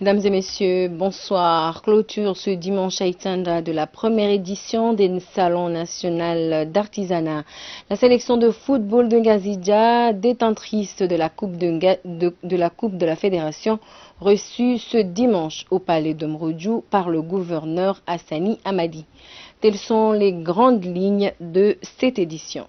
Mesdames et messieurs, bonsoir. Clôture ce dimanche à Itanda de la première édition des Salons national d'artisanat. La sélection de football de Ngazidja, détentrice de la Coupe de la Fédération, reçue ce dimanche au Palais de Mrodjou par le gouverneur Hassani Hamadi. Telles sont les grandes lignes de cette édition.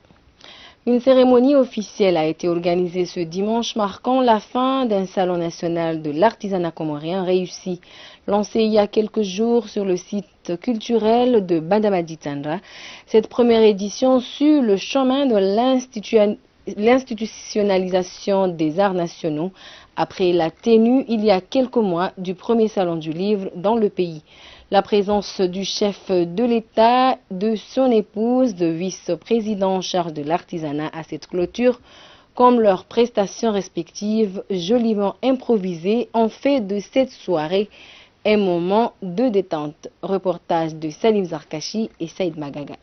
Une cérémonie officielle a été organisée ce dimanche, marquant la fin d'un salon national de l'artisanat comorien réussi. Lancé il y a quelques jours sur le site culturel de Bandamadi Tandra, cette première édition suit le chemin de l'institutionnalisation des arts nationaux après la tenue il y a quelques mois du premier salon du livre dans le pays. La présence du chef de l'État, de son épouse, de vice-président en charge de l'artisanat à cette clôture, comme leurs prestations respectives joliment improvisées, ont fait de cette soirée un moment de détente. Reportage de Salim Zarkachi et Saïd Magaga.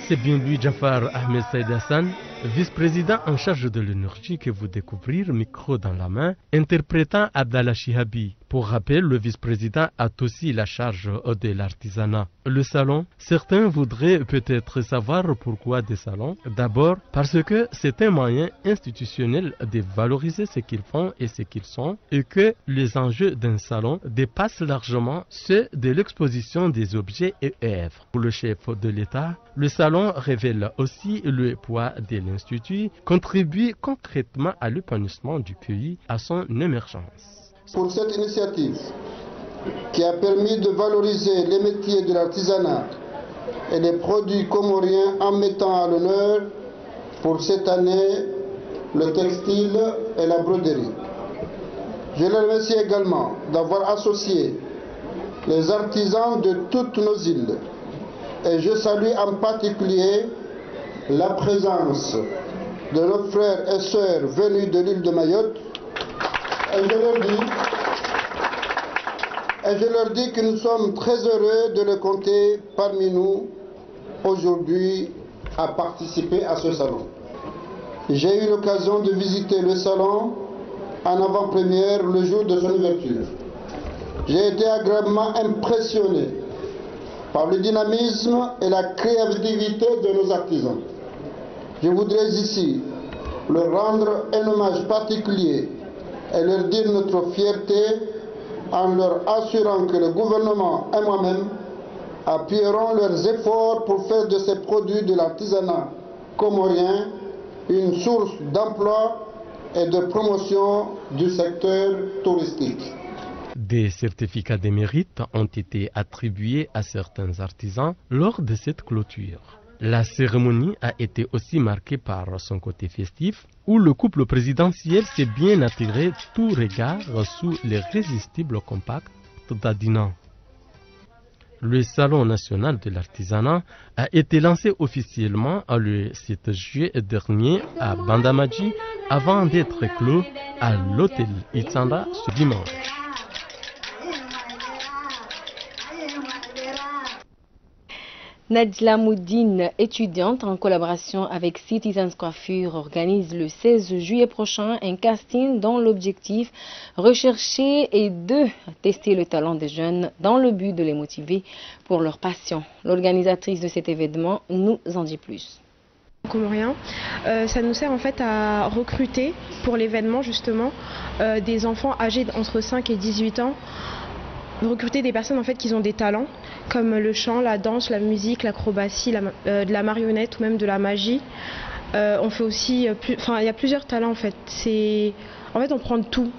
C'est bien lui, Jafar Ahmed Saïd Hassan, vice-président en charge de l'énergie, que vous découvrir, micro dans la main, interprétant Abdallah Chihabi. Pour rappel, le vice-président a aussi la charge de l'artisanat. Le salon, certains voudraient peut-être savoir pourquoi des salons. D'abord, parce que c'est un moyen institutionnel de valoriser ce qu'ils font et ce qu'ils sont, et que les enjeux d'un salon dépassent largement ceux de l'exposition des objets et œuvres. Pour le chef de l'État, le salon révèle aussi le poids de l'Institut, contribue concrètement à l'épanouissement du pays, à son émergence. Pour cette initiative qui a permis de valoriser les métiers de l'artisanat et les produits comoriens en mettant à l'honneur pour cette année le textile et la broderie. Je les remercie également d'avoir associé les artisans de toutes nos îles et je salue en particulier la présence de nos frères et sœurs venus de l'île de Mayotte. Et je leur dis que nous sommes très heureux de les compter parmi nous aujourd'hui à participer à ce salon. J'ai eu l'occasion de visiter le salon en avant-première le jour de son ouverture. J'ai été agréablement impressionné par le dynamisme et la créativité de nos artisans. Je voudrais ici leur rendre un hommage particulier et leur dire notre fierté en leur assurant que le gouvernement et moi-même appuieront leurs efforts pour faire de ces produits de l'artisanat comorien une source d'emploi et de promotion du secteur touristique. Des certificats de mérite ont été attribués à certains artisans lors de cette clôture. La cérémonie a été aussi marquée par son côté festif, où le couple présidentiel s'est bien attiré tout regard sous l'irrésistible compact d'Adinan. Le Salon national de l'artisanat a été lancé officiellement le 7 juillet dernier à Bandamadi avant d'être clos à l'hôtel Itsanda ce dimanche. Nadjla Moudine, étudiante en collaboration avec Citizens Coiffure, organise le 16 juillet prochain un casting dont l'objectif recherché est de tester le talent des jeunes dans le but de les motiver pour leur passion. L'organisatrice de cet événement nous en dit plus. Comorien, ça nous sert en fait à recruter pour l'événement justement des enfants âgés entre 5 et 18 ans. Recruter des personnes en fait qui ont des talents comme le chant, la danse, la musique, l'acrobatie, de la marionnette ou même de la magie. On fait aussi, il y a plusieurs talents en fait. En fait on prend tout.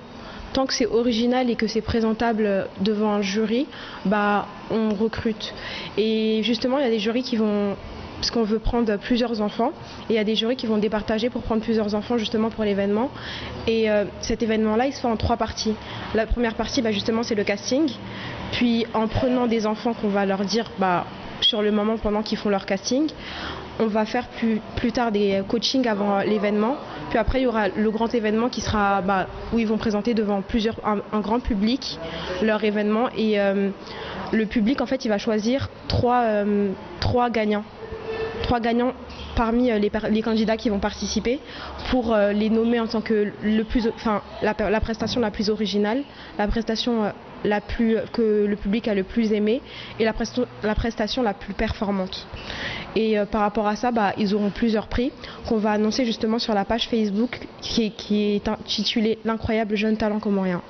Tant que c'est original et que c'est présentable devant un jury, on recrute. Et justement il y a des jurys qui vont, parce qu'on veut prendre plusieurs enfants, et il y a des jurys qui vont départager pour prendre plusieurs enfants justement pour l'événement. Et cet événement-là, il se fait en 3 parties. La première partie, justement, c'est le casting. Puis en prenant des enfants qu'on va leur dire, sur le moment pendant qu'ils font leur casting. On va faire plus tard des coachings avant l'événement. Puis après, il y aura le grand événement qui sera où ils vont présenter devant un grand public leur événement. Et le public, en fait, il va choisir trois gagnants. 3 gagnants parmi les candidats qui vont participer pour les nommer en tant que la prestation la plus originale, la prestation que le public a le plus aimé et la prestation la plus performante. Et par rapport à ça, ils auront plusieurs prix qu'on va annoncer justement sur la page Facebook qui est intitulée « L'incroyable jeune talent comorien ».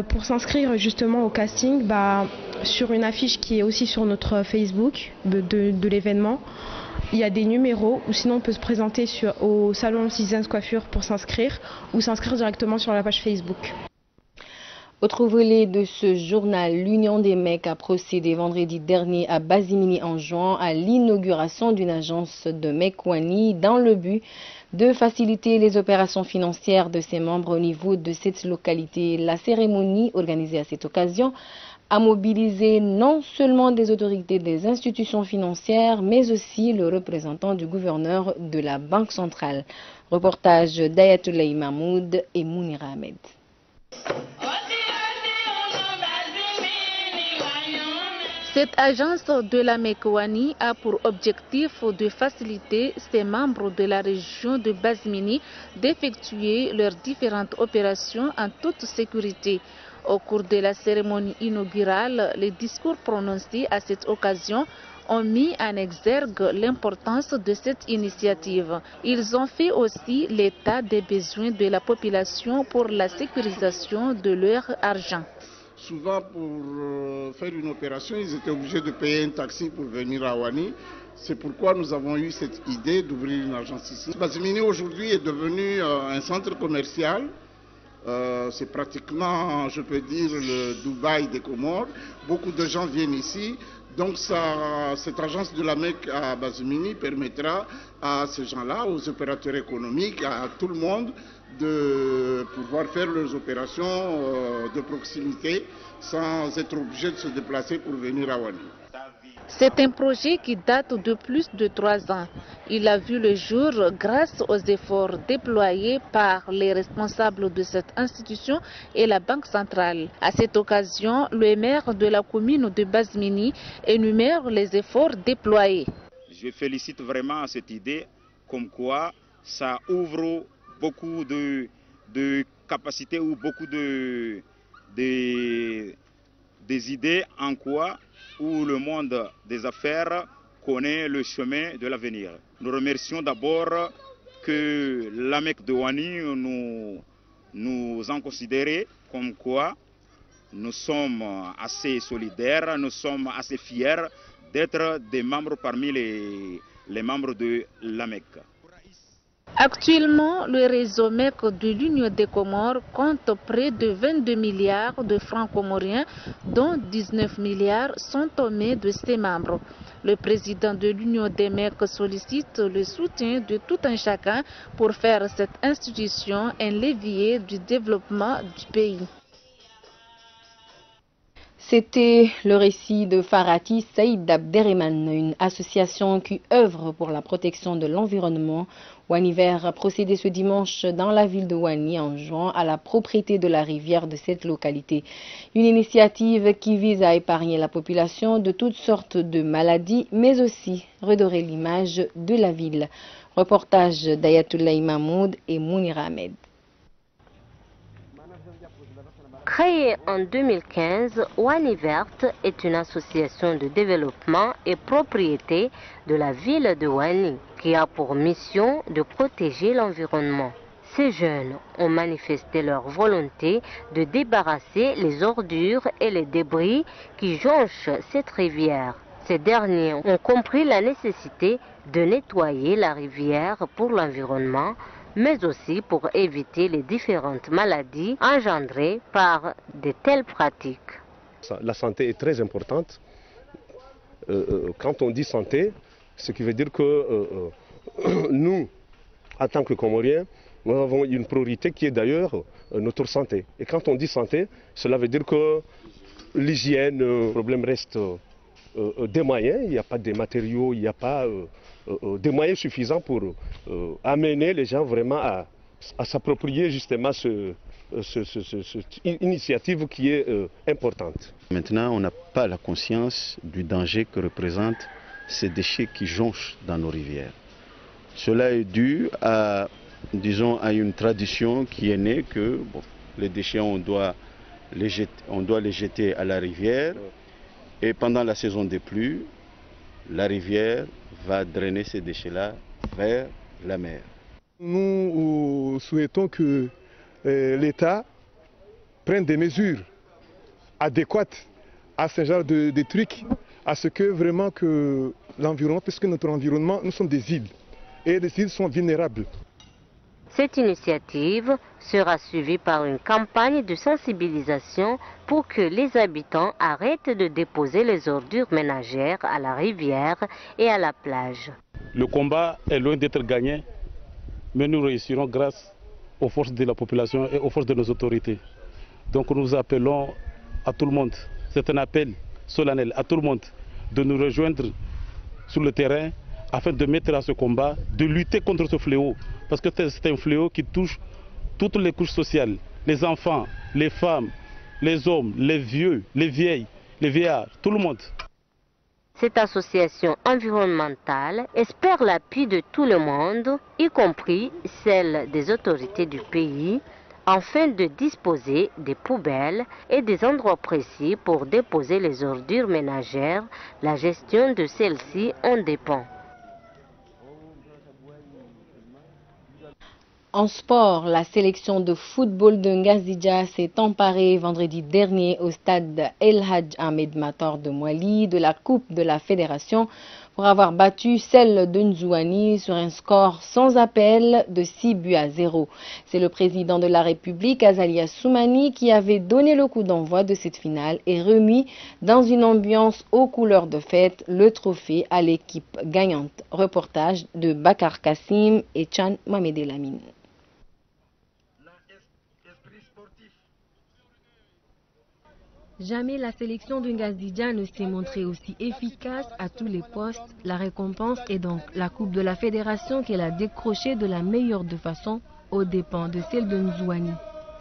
Pour s'inscrire justement au casting, sur une affiche qui est aussi sur notre Facebook de l'événement, il y a des numéros, ou sinon on peut se présenter au salon Citizens Coiffure pour s'inscrire, ou s'inscrire directement sur la page Facebook. Autre volet de ce journal, l'Union des mecs a procédé vendredi dernier à Bazimini en juin à l'inauguration d'une agence de Mekwani dans le but de faciliter les opérations financières de ses membres au niveau de cette localité. La cérémonie organisée à cette occasion a mobilisé non seulement des autorités des institutions financières, mais aussi le représentant du gouverneur de la Banque centrale. Reportage d'Ayatollahi Mahmoud et Mounira Ahmed. Cette agence de la Mekwani a pour objectif de faciliter ses membres de la région de Bazimini d'effectuer leurs différentes opérations en toute sécurité. Au cours de la cérémonie inaugurale, les discours prononcés à cette occasion ont mis en exergue l'importance de cette initiative. Ils ont fait aussi l'état des besoins de la population pour la sécurisation de leur argent. Souvent, pour faire une opération, ils étaient obligés de payer un taxi pour venir à Ouani. C'est pourquoi nous avons eu cette idée d'ouvrir une agence ici. Bazimini aujourd'hui est devenu un centre commercial. C'est pratiquement, je peux dire, le Dubaï des Comores. Beaucoup de gens viennent ici. Donc cette agence de la Mecque à Bazimini permettra à ces gens-là, aux opérateurs économiques, à tout le monde, de pouvoir faire leurs opérations de proximité sans être obligés de se déplacer pour venir à Ouani. C'est un projet qui date de plus de 3 ans. Il a vu le jour grâce aux efforts déployés par les responsables de cette institution et la Banque centrale. À cette occasion, le maire de la commune de Bazimini énumère les efforts déployés. Je félicite vraiment cette idée, comme quoi ça ouvre beaucoup de capacités ou beaucoup des idées en quoi où le monde des affaires connaît le chemin de l'avenir. Nous remercions d'abord que la Mecque de Ouani nous a considérés comme quoi nous sommes assez solidaires, nous sommes assez fiers d'être des membres parmi les membres de la Mecque. Actuellement, le réseau MEC de l'Union des Comores compte près de 22 milliards de francs comoriens, dont 19 milliards sont aux mains de ses membres. Le président de l'Union des MEC sollicite le soutien de tout un chacun pour faire cette institution un levier du développement du pays. C'était le récit de Farati Saïd Abderrahmane, une association qui œuvre pour la protection de l'environnement. Ouaniver a procédé ce dimanche dans la ville de Ouani en juin à la propriété de la rivière de cette localité. Une initiative qui vise à épargner la population de toutes sortes de maladies, mais aussi redorer l'image de la ville. Reportage d'Ayatollahi Mahmoud et Mounira Ahmed. Créée en 2015, Ouani Verte est une association de développement et propriété de la ville de Ouani qui a pour mission de protéger l'environnement. Ces jeunes ont manifesté leur volonté de débarrasser les ordures et les débris qui jonchent cette rivière. Ces derniers ont compris la nécessité de nettoyer la rivière pour l'environnement, mais aussi pour éviter les différentes maladies engendrées par de telles pratiques. La santé est très importante. Quand on dit santé, ce qui veut dire que nous, en tant que Comoriens, nous avons une priorité qui est d'ailleurs notre santé. Et quand on dit santé, cela veut dire que l'hygiène, le problème reste des moyens, il n'y a pas de matériaux, il n'y a pas des moyens suffisants pour amener les gens vraiment à s'approprier justement cette initiative qui est importante. Maintenant, on n'a pas la conscience du danger que représentent ces déchets qui jonchent dans nos rivières. Cela est dû à, disons, à une tradition qui est née que les déchets, on doit les jeter à la rivière. Et pendant la saison des pluies, la rivière va drainer ces déchets-là vers la mer. Nous souhaitons que l'État prenne des mesures adéquates à ce genre de trucs, à ce que vraiment que l'environnement, puisque notre environnement, nous sommes des îles, et les îles sont vulnérables. Cette initiative sera suivie par une campagne de sensibilisation pour que les habitants arrêtent de déposer les ordures ménagères à la rivière et à la plage. Le combat est loin d'être gagné, mais nous réussirons grâce aux forces de la population et aux forces de nos autorités. Donc nous appelons à tout le monde, c'est un appel solennel à tout le monde de nous rejoindre sur le terrain afin de mettre à ce combat, de lutter contre ce fléau. Parce que c'est un fléau qui touche toutes les couches sociales, les enfants, les femmes, les hommes, les vieux, les vieilles, les vieillards, tout le monde. Cette association environnementale espère l'appui de tout le monde, y compris celle des autorités du pays, afin de disposer des poubelles et des endroits précis pour déposer les ordures ménagères. La gestion de celles-ci en dépend. En sport, la sélection de football de Ngazidja s'est emparée vendredi dernier au stade El Hadj Ahmed Matar de Mouali de la Coupe de la Fédération pour avoir battu celle de Nzouani sur un score sans appel de 6-0. C'est le président de la République, Azalia Soumani, qui avait donné le coup d'envoi de cette finale et remis dans une ambiance aux couleurs de fête le trophée à l'équipe gagnante. Reportage de Bakar Kassim et Chan Mohamed Elamine. Jamais la sélection de Ngazidja ne s'est montrée aussi efficace à tous les postes. La récompense est donc la Coupe de la Fédération qu'elle a décrochée de la meilleure de façon aux dépens de celle de Nzouani.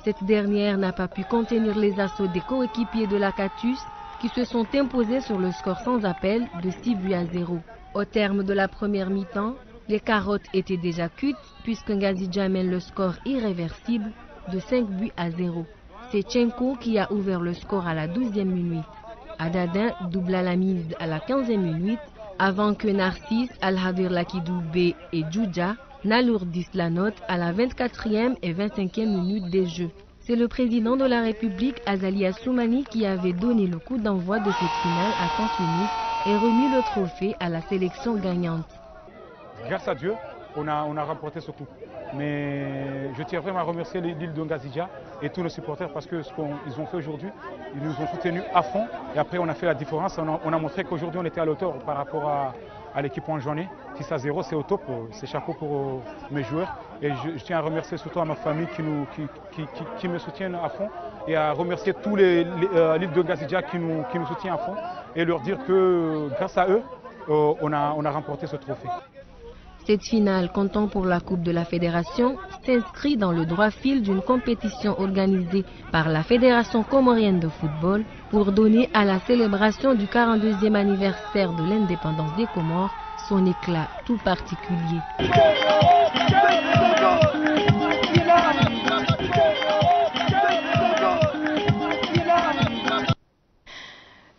Cette dernière n'a pas pu contenir les assauts des coéquipiers de la Catus qui se sont imposés sur le score sans appel de 6-0. Au terme de la première mi-temps, les carottes étaient déjà cuites puisque Ngazidja mène le score irréversible de 5-0. C'est Tchenko qui a ouvert le score à la 12e minute. Adadin doubla la mise à la 15e minute avant que Narcisse, Al-Hadir Lakidoubé et Djoudja n'alourdissent la note à la 24e et 25e minute des Jeux. C'est le président de la République, Azalia Soumani, qui avait donné le coup d'envoi de cette finale à 30 minutes et remis le trophée à la sélection gagnante. Grâce à Dieu, on a remporté ce coup. Mais je tiens vraiment à remercier l'île de Ngazidja et tous nos supporters parce que ce qu'ils ont fait aujourd'hui, ils nous ont soutenus à fond et après on a fait la différence. On a montré qu'aujourd'hui on était à l'auteur par rapport à l'équipe en journée. 6-0, c'est au top, c'est chapeau pour mes joueurs. Et je tiens à remercier surtout à ma famille qui me soutiennent à fond et à remercier tous l'île de Ngazidja qui nous soutiennent à fond et leur dire que grâce à eux, on a remporté ce trophée. Cette finale, comptant pour la Coupe de la Fédération, s'inscrit dans le droit fil d'une compétition organisée par la Fédération comorienne de football pour donner à la célébration du 42e anniversaire de l'indépendance des Comores son éclat tout particulier.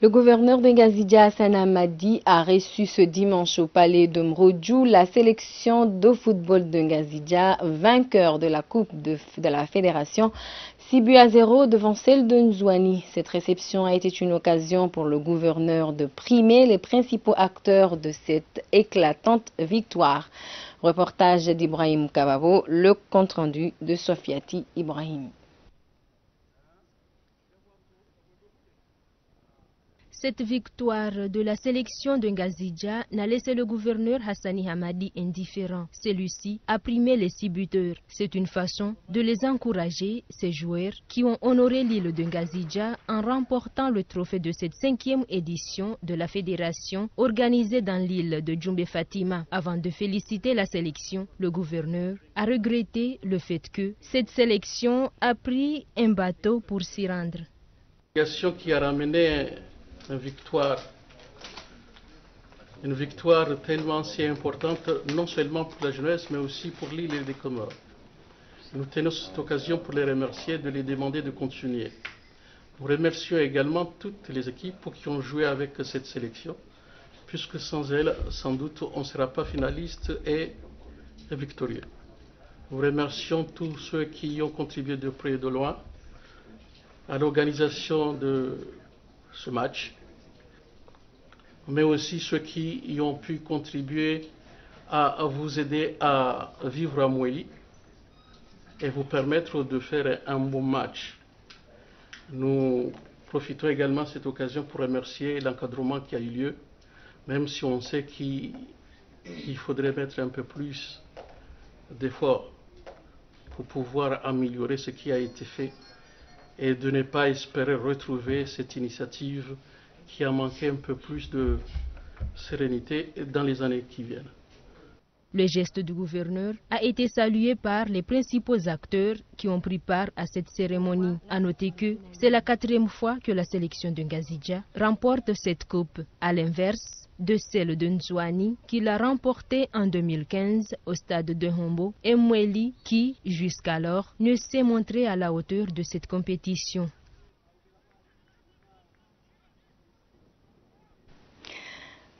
Le gouverneur de Ngazidja, Hassan Hamadi, a reçu ce dimanche au palais de Mrodjou la sélection de football de Ngazidja, vainqueur de la Coupe de la Fédération, 6-0 devant celle de Nzouani. Cette réception a été une occasion pour le gouverneur de primer les principaux acteurs de cette éclatante victoire. Reportage d'Ibrahim Kababo, le compte-rendu de Sofiati Ibrahim. Cette victoire de la sélection de Ngazidja n'a laissé le gouverneur Hassani Hamadi indifférent. Celui-ci a primé les 6 buteurs. C'est une façon de les encourager, ces joueurs qui ont honoré l'île de Ngazidja en remportant le trophée de cette 5e édition de la fédération organisée dans l'île de Djoumbé Fatima. Avant de féliciter la sélection, le gouverneur a regretté le fait que cette sélection a pris un bateau pour s'y rendre. Qui a ramené une victoire tellement si importante, non seulement pour la jeunesse, mais aussi pour l'île des Comores. Nous tenons cette occasion pour les remercier, de les demander de continuer. Nous remercions également toutes les équipes qui ont joué avec cette sélection, puisque sans elles, sans doute, on ne sera pas finaliste et victorieux. Nous remercions tous ceux qui y ont contribué de près et de loin à l'organisation de ce match, mais aussi ceux qui y ont pu contribuer à vous aider à vivre à Mouéli et vous permettre de faire un bon match. Nous profitons également de cette occasion pour remercier l'encadrement qui a eu lieu, même si on sait qu'il faudrait mettre un peu plus d'efforts pour pouvoir améliorer ce qui a été fait et de ne pas espérer retrouver cette initiative qui a manqué un peu plus de sérénité dans les années qui viennent. Le geste du gouverneur a été salué par les principaux acteurs qui ont pris part à cette cérémonie. À noter que c'est la 4e fois que la sélection de Ngazidja remporte cette coupe, à l'inverse de celle de Nzouani qui l'a remportée en 2015 au stade de Hombo et Mouéli qui, jusqu'alors, ne s'est montré à la hauteur de cette compétition.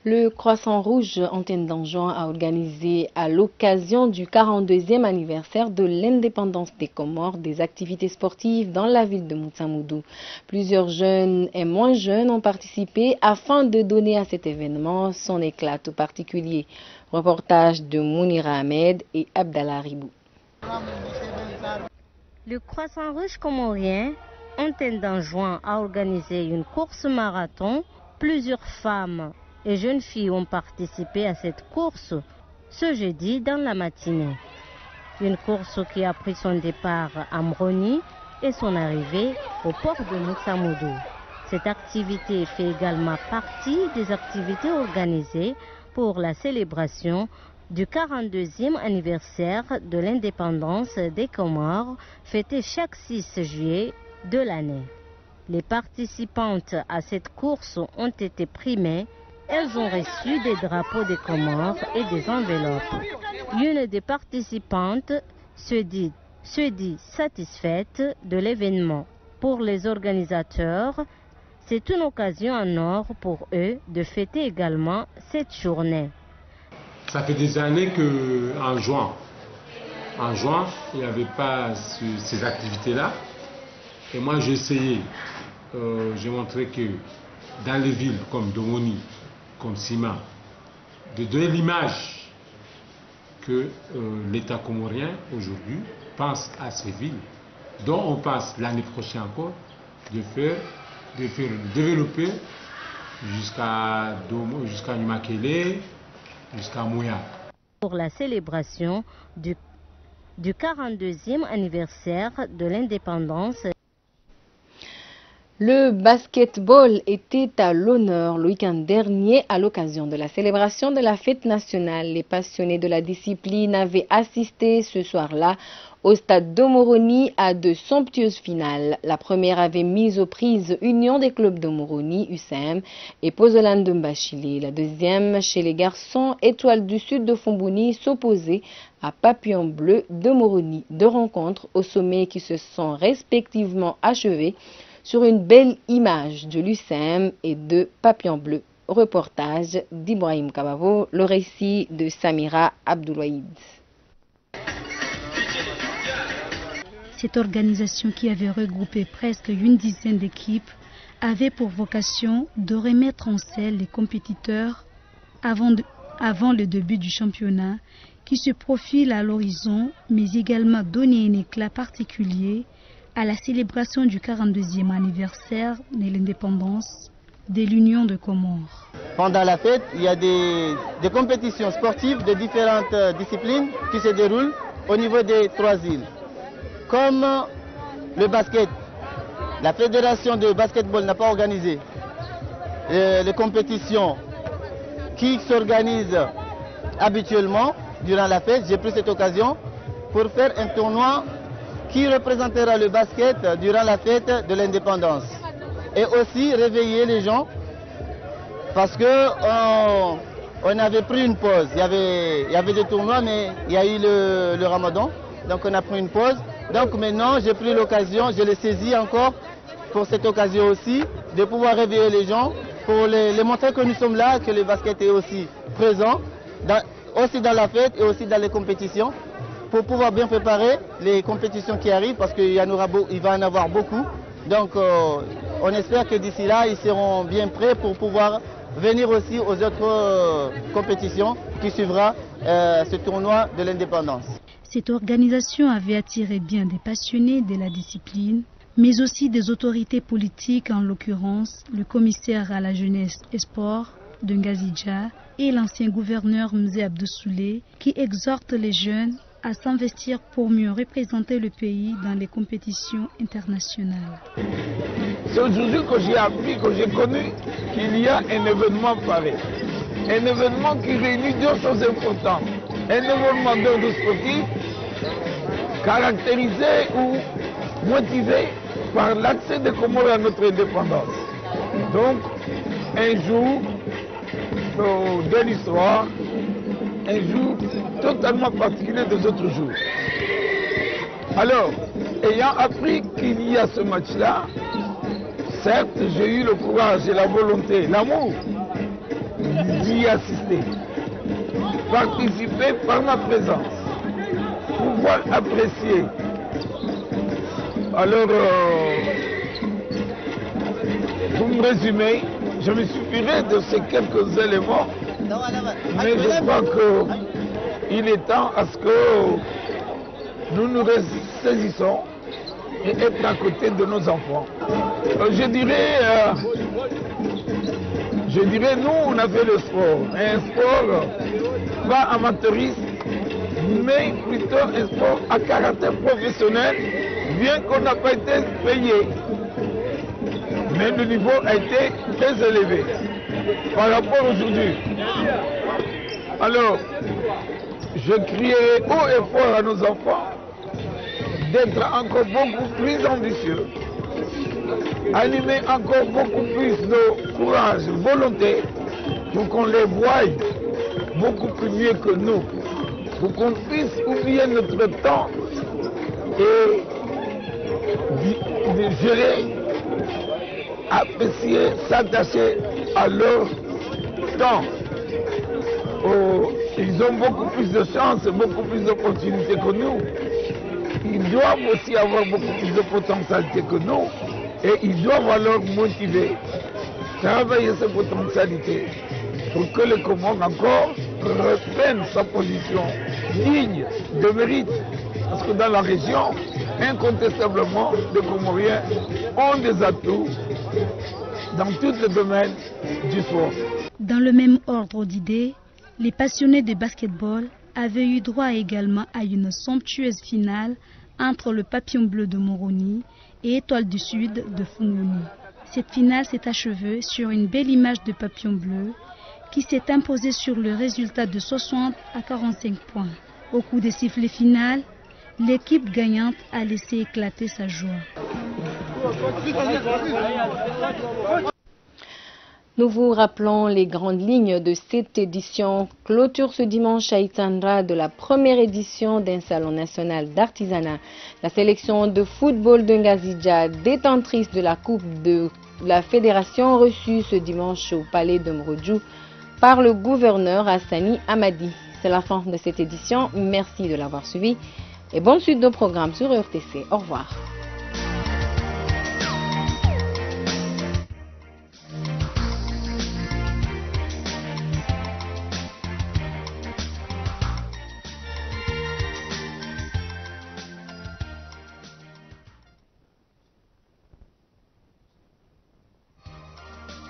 Le Croissant Rouge Antenne d'Anjouan a organisé à l'occasion du 42e anniversaire de l'indépendance des Comores des activités sportives dans la ville de Moutsamoudou. Plusieurs jeunes et moins jeunes ont participé afin de donner à cet événement son éclat tout particulier. Reportage de Mounira Ahmed et Abdallah Ribou. Le Croissant Rouge comorien Antenne d'Anjouan a organisé une course marathon. Plusieurs femmes et jeunes filles ont participé à cette course ce jeudi dans la matinée. Une course qui a pris son départ à Mroni et son arrivée au port de Moutsamoudou. Cette activité fait également partie des activités organisées pour la célébration du 42e anniversaire de l'indépendance des Comores, fêté chaque 6 juillet de l'année. Les participantes à cette course ont été primées. Elles ont reçu des drapeaux des Comores et des enveloppes. Une des participantes se dit satisfaite de l'événement. Pour les organisateurs, c'est une occasion en or pour eux de fêter également cette journée. Ça fait des années qu'en juin, il n'y avait pas ces activités-là. Et moi, j'ai essayé, j'ai montré que dans les villes comme Domoni, comme Sima, de donner l'image que l'État comorien aujourd'hui pense à ces villes, dont on pense l'année prochaine encore de faire développer jusqu'à Numakele, jusqu'à Mouya. Pour la célébration du 42e anniversaire de l'indépendance. Le basketball était à l'honneur le week-end dernier à l'occasion de la célébration de la fête nationale. Les passionnés de la discipline avaient assisté ce soir-là au stade de Moroni à de somptueuses finales. La première avait mis aux prises Union des clubs de Moroni, UCM et Pozolan de Mbachili. La deuxième, chez les garçons, Étoile du Sud de Fombouni s'opposait à Papillon Bleu de Moroni. Deux rencontres au sommet qui se sont respectivement achevées sur une belle image de l'UCM et de Papillon Bleu. Reportage d'Ibrahim Kabavo, le récit de Samira Abdoulaïd. Cette organisation qui avait regroupé presque une dizaine d'équipes avait pour vocation de remettre en selle les compétiteurs avant le début du championnat qui se profile à l'horizon, mais également donner un éclat particulier à la célébration du 42e anniversaire de l'indépendance de l'Union de Comores. Pendant la fête, il y a des compétitions sportives de différentes disciplines qui se déroulent au niveau des 3 îles. Comme le basket, la fédération de basketball n'a pas organisé les compétitions qui s'organisent habituellement durant la fête. J'ai pris cette occasion pour faire un tournoi qui représentera le basket durant la fête de l'indépendance. Et aussi réveiller les gens parce qu'on avait pris une pause. Il y avait des tournois, mais il y a eu le ramadan. Donc on a pris une pause. Donc maintenant, j'ai pris l'occasion, je l'ai saisi encore pour cette occasion aussi, de pouvoir réveiller les gens, pour les montrer que nous sommes là, que le basket est aussi présent, aussi dans la fête et aussi dans les compétitions, pour pouvoir bien préparer les compétitions qui arrivent, parce qu'il va en avoir beaucoup. Donc on espère que d'ici là, ils seront bien prêts pour pouvoir venir aussi aux autres compétitions qui suivra ce tournoi de l'indépendance. Cette organisation avait attiré bien des passionnés de la discipline, mais aussi des autorités politiques, en l'occurrence le commissaire à la jeunesse et sport de Ngazidja et l'ancien gouverneur Mzé Abdoussoulé, qui exhortent les jeunes à s'investir pour mieux représenter le pays dans les compétitions internationales. C'est aujourd'hui que j'ai appris, que j'ai connu qu'il y a un événement pareil. Un événement qui réunit 2 choses importantes. Un événement d'ordre sportif caractérisé ou motivé par l'accès des Comores à notre indépendance. Donc, un jour de l'histoire, un jour totalement particulier des autres jours. Alors, ayant appris qu'il y a ce match-là, certes, j'ai eu le courage et la volonté, l'amour d'y assister, participer par ma présence, pouvoir apprécier. Alors, pour me résumer, je me suffirai de ces quelques éléments, mais je crois qu'il est temps à ce que nous nous ressaisissons et être à côté de nos enfants. Je dirais, nous, on a fait le sport, un sport pas amateuriste, mais plutôt un sport à caractère professionnel, bien qu'on n'a pas été payé. Mais le niveau a été très élevé par rapport aujourd'hui. Alors, je crierai haut et fort à nos enfants d'être encore beaucoup plus ambitieux, animer encore beaucoup plus de courage, volonté, pour qu'on les voie beaucoup plus mieux que nous, pour qu'on puisse oublier notre temps et de gérer, apprécier, s'attacher à leur temps. Oh, ils ont beaucoup plus de chance, beaucoup plus d'opportunités que nous. Ils doivent aussi avoir beaucoup plus de potentialité que nous et ils doivent alors motiver, travailler ces potentialités pour que les Comores encore reprennent sa position digne de mérite. Parce que dans la région, incontestablement, les Comoriens ont des atouts dans tous les domaines du sport. Dans le même ordre d'idées, les passionnés de basketball avaient eu droit également à une somptueuse finale entre le Papillon Bleu de Moroni et Étoile du Sud de Funguni. Cette finale s'est achevée sur une belle image de Papillon Bleu qui s'est imposée sur le résultat de 60 à 45 points. Au coup des sifflets finales, l'équipe gagnante a laissé éclater sa joie. Nous vous rappelons les grandes lignes de cette édition. Clôture ce dimanche à Itandra de la première édition d'un salon national d'artisanat. La sélection de football de Ngazidja, détentrice de la Coupe de la Fédération, reçue ce dimanche au Palais de Mrodjou par le gouverneur Hassani Hamadi. C'est la fin de cette édition. Merci de l'avoir suivi et bonne suite de programmes sur RTC. Au revoir.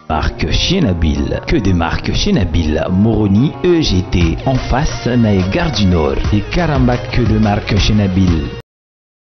Par marques chez Nabil. Que de marques chez Nabil. Moroni, EGT, en face, Nae Gare du Nord. Et Karamba, que de marques chez Nabil.